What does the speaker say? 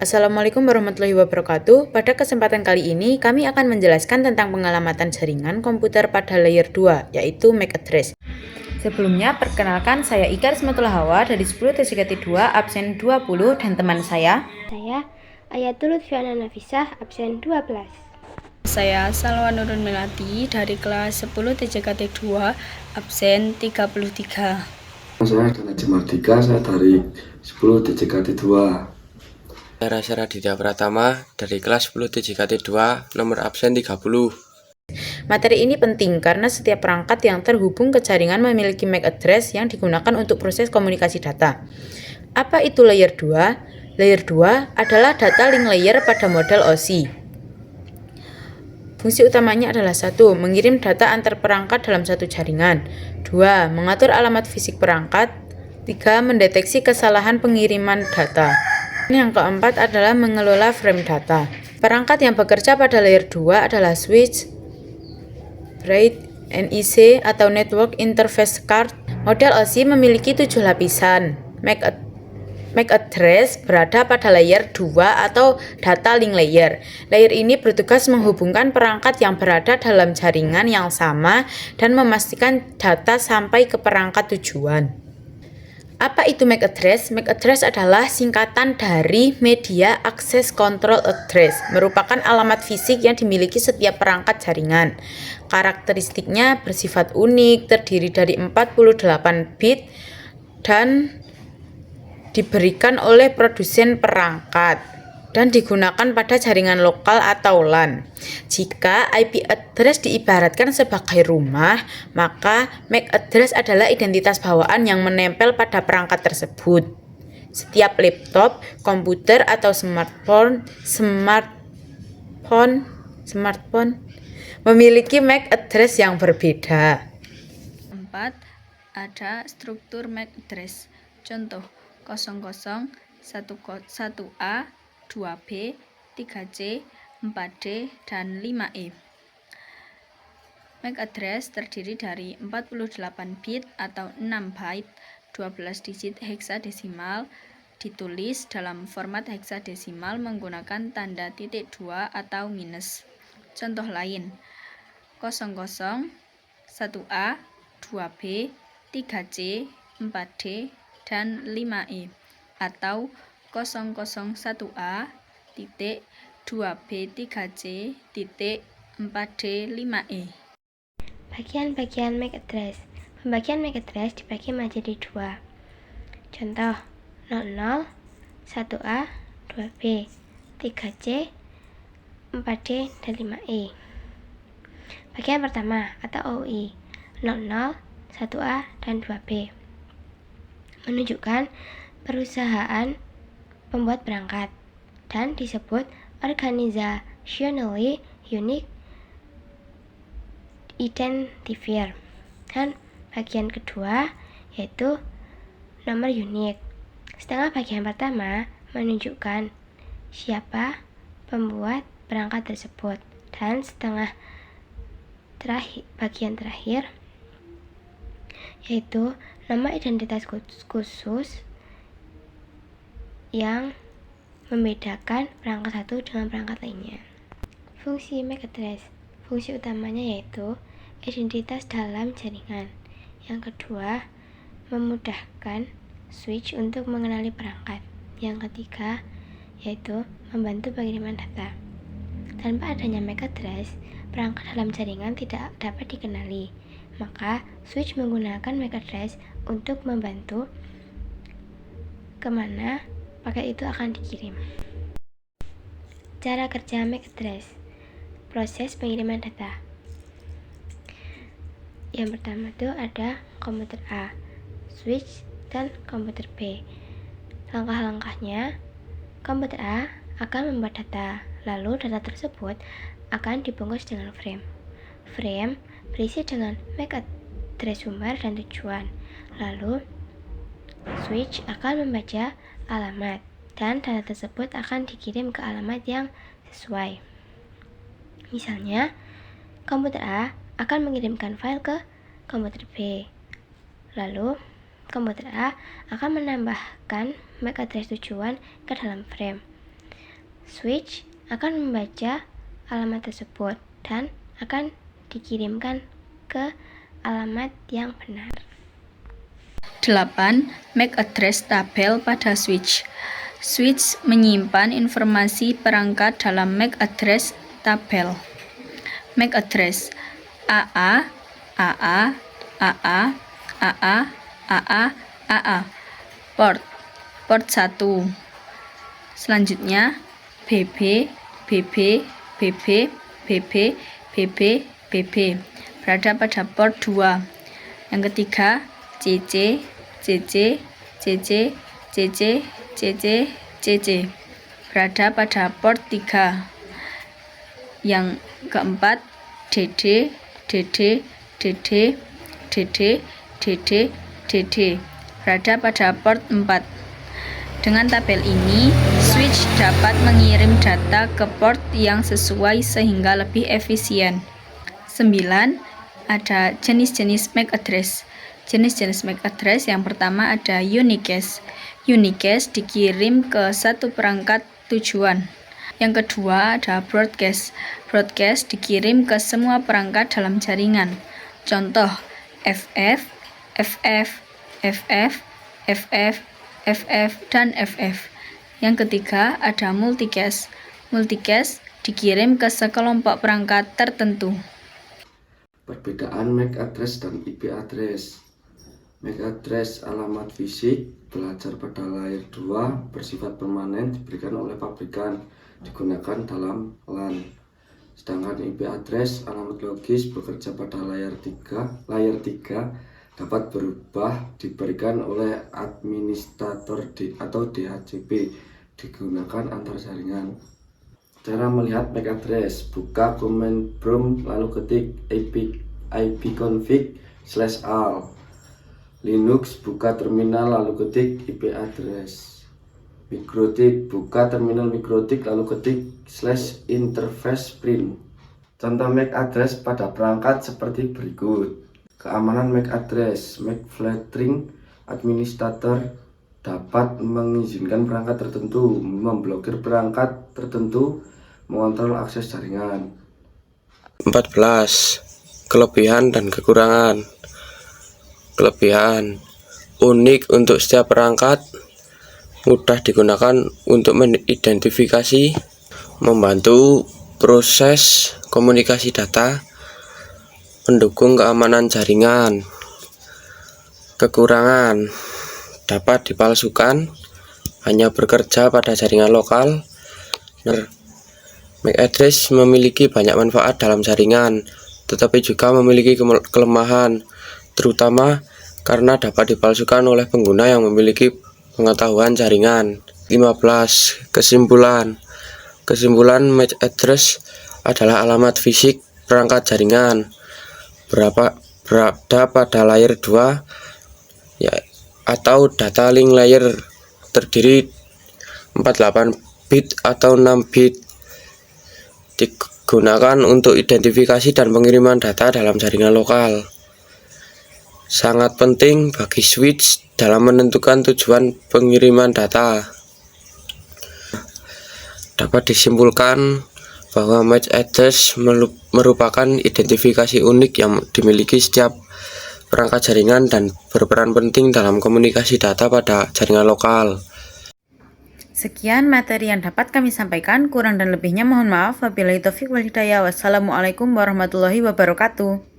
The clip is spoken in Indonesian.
Assalamualaikum warahmatullahi wabarakatuh. Pada kesempatan kali ini, kami akan menjelaskan tentang pengalamatan jaringan komputer pada layer 2, yaitu MAC address. Sebelumnya, perkenalkan saya Ika Rismatullah Hawa dari 10 TJKT 2, absen 20, dan teman saya Ayatul Lutfiana Nafisah, absen 12. Saya Salwa Nurun Melati dari kelas 10 TJKT 2, absen 33. Saya adalah Jemardika, saya dari 10 TJKT 2. Saya Rasa Raditya Pratama dari kelas 10 TJKT 2, nomor absen 30. Materi ini penting karena setiap perangkat yang terhubung ke jaringan memiliki MAC address yang digunakan untuk proses komunikasi data. Apa itu layer 2? Layer 2 adalah data link layer pada model OSI. Fungsi utamanya adalah 1. Mengirim data antar perangkat dalam satu jaringan. 2. Mengatur alamat fisik perangkat. 3. Mendeteksi kesalahan pengiriman data. Yang keempat adalah mengelola frame data. Perangkat yang bekerja pada layer 2 adalah switch, RAID, NIC atau Network Interface Card. Model OSI memiliki 7 lapisan. MAC address berada pada layer 2 atau data link layer. Layer ini bertugas menghubungkan perangkat yang berada dalam jaringan yang sama dan memastikan data sampai ke perangkat tujuan. Apa itu MAC address? MAC address adalah singkatan dari Media Access Control Address, merupakan alamat fisik yang dimiliki setiap perangkat jaringan. Karakteristiknya bersifat unik, terdiri dari 48 bit dan diberikan oleh produsen perangkat dan digunakan pada jaringan lokal atau LAN. Jika IP address diibaratkan sebagai rumah, maka MAC address adalah identitas bawaan yang menempel pada perangkat tersebut. Setiap laptop, komputer atau smartphone memiliki MAC address yang berbeda. 4. Ada struktur MAC address. Contoh 00, 1A, 2B, 3C, 4D, dan 5E. MAC address terdiri dari 48 bit atau 6 byte, 12 digit heksadesimal, ditulis dalam format heksadesimal menggunakan tanda titik 2 atau minus. Contoh lain, 00, 1A, 2B, 3C, 4D, dan 5E, atau 001A, 2B, 3C, 4D, 5E. Bagian-bagian MAC address. Pembagian MAC address dibagi menjadi 2. Contoh 00, 1A, 2B, 3C, 4D, dan 5E. Bagian pertama atau OI 00, 1A, dan 2B menunjukkan perusahaan pembuat perangkat dan disebut Organizationally Unique Identifier. Dan bagian kedua yaitu nomor unik. Setengah bagian pertama menunjukkan siapa pembuat perangkat tersebut, dan setengah bagian terakhir yaitu nama identitas khusus yang membedakan perangkat satu dengan perangkat lainnya. Fungsi MAC address. Fungsi utamanya yaitu identitas dalam jaringan. Yang kedua, memudahkan switch untuk mengenali perangkat. Yang ketiga, yaitu membantu pengiriman data. Tanpa adanya MAC address, perangkat dalam jaringan tidak dapat dikenali. Maka, switch menggunakan MAC address untuk membantu kemana paket itu akan dikirim. Cara kerja MAC address. Proses pengiriman data. Yang pertama itu ada komputer A, switch, dan komputer B. Langkah-langkahnya, komputer A akan membuat data, lalu data tersebut akan dibungkus dengan frame. Frame berisi dengan MAC address sumber dan tujuan. Lalu switch akan membaca alamat, dan data tersebut akan dikirim ke alamat yang sesuai. Misalnya, komputer A akan mengirimkan file ke komputer B. Lalu, komputer A akan menambahkan MAC address tujuan ke dalam frame. switch akan membaca alamat tersebut dan akan dikirimkan ke alamat yang benar. 8. MAC address tabel pada switch. Switch menyimpan informasi perangkat dalam MAC address tabel. MAC address AA, AA, AA, AA, AA, AA. Port 1. Selanjutnya BB, BB, BB, BB, BB, BB. Berada pada port 2. Yang ketiga CC, CC, CC, CC, CC, CC. Berada pada port 3. Yang keempat DD, DD, DD, DD, DD, DD. Berada pada port 4. Dengan tabel ini, switch dapat mengirim data ke port yang sesuai sehingga lebih efisien. 9. Ada jenis-jenis MAC address. Jenis-jenis MAC address yang pertama ada unicast. Unicast dikirim ke satu perangkat tujuan. Yang kedua ada broadcast. Broadcast dikirim ke semua perangkat dalam jaringan. Contoh FF, FF, FF, FF, FF, dan FF. Yang ketiga ada multicast. Multicast dikirim ke sekelompok perangkat tertentu. Perbedaan MAC address dan IP address. MAC address alamat fisik belajar pada layer 2 bersifat permanen diberikan oleh pabrikan, digunakan dalam LAN. Sedangkan IP address alamat logis bekerja pada layer 3 dapat berubah diberikan oleh administrator atau DHCP, digunakan antar jaringan. Cara melihat MAC address, buka command prompt lalu ketik ipconfig/all. Linux, buka terminal lalu ketik IP address. Mikrotik, buka terminal mikrotik lalu ketik /interface print. Contoh MAC address pada perangkat seperti berikut. Keamanan MAC address. MAC filtering administrator dapat mengizinkan perangkat tertentu, memblokir perangkat tertentu, mengontrol akses jaringan. 14. Kelebihan dan kekurangan. Kelebihan: unik untuk setiap perangkat, mudah digunakan untuk mengidentifikasi, membantu proses komunikasi data, mendukung keamanan jaringan. Kekurangan: dapat dipalsukan, hanya bekerja pada jaringan lokal. MAC address memiliki banyak manfaat dalam jaringan, tetapi juga memiliki kelemahan, terutama karena dapat dipalsukan oleh pengguna yang memiliki pengetahuan jaringan. 15. Kesimpulan. MAC address adalah alamat fisik perangkat jaringan berada pada layer 2 ya, atau data link layer, terdiri 48 bit atau 6 bit, digunakan untuk identifikasi dan pengiriman data dalam jaringan lokal. Sangat penting bagi switch dalam menentukan tujuan pengiriman data. Dapat disimpulkan bahwa MAC address merupakan identifikasi unik yang dimiliki setiap perangkat jaringan dan berperan penting dalam komunikasi data pada jaringan lokal. Sekian materi yang dapat kami sampaikan, kurang dan lebihnya mohon maaf. Wabillahi taufiq wal hidayah. Wassalamualaikum warahmatullahi wabarakatuh.